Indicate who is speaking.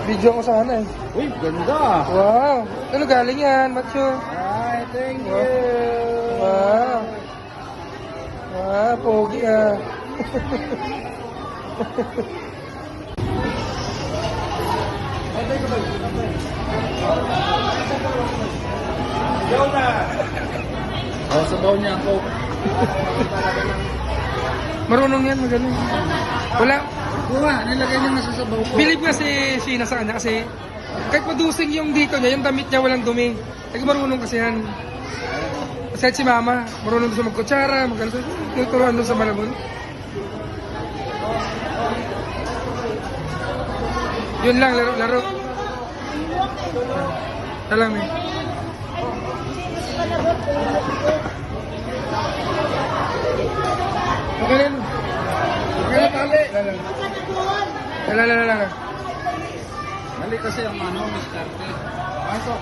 Speaker 1: Video ko sana eh.
Speaker 2: Uy, ganda.
Speaker 1: Wow. Ano galing yan, Macho?
Speaker 2: Ay, thank you.
Speaker 1: Wow. Ah, pogi ah.
Speaker 2: Oh, sabaw niya ako.
Speaker 1: Marunong yan, magaling. Wala.
Speaker 2: Kuha, nilagay niya na sa sabaw ko.
Speaker 1: Bilib kasi Sheena sa kanya kasi kahit madusing yung dito niya, yung damit niya walang dumi. Kasi marunong kasi yan. Kasi si mama, marunong doon sa magkutsara, tuturuan doon sa malabon. Yun lang, laro. Talang eh. Okay lang.
Speaker 2: Okay na, tali.
Speaker 1: Lala.
Speaker 2: Mali kasi ang ano, Mr. Pasok.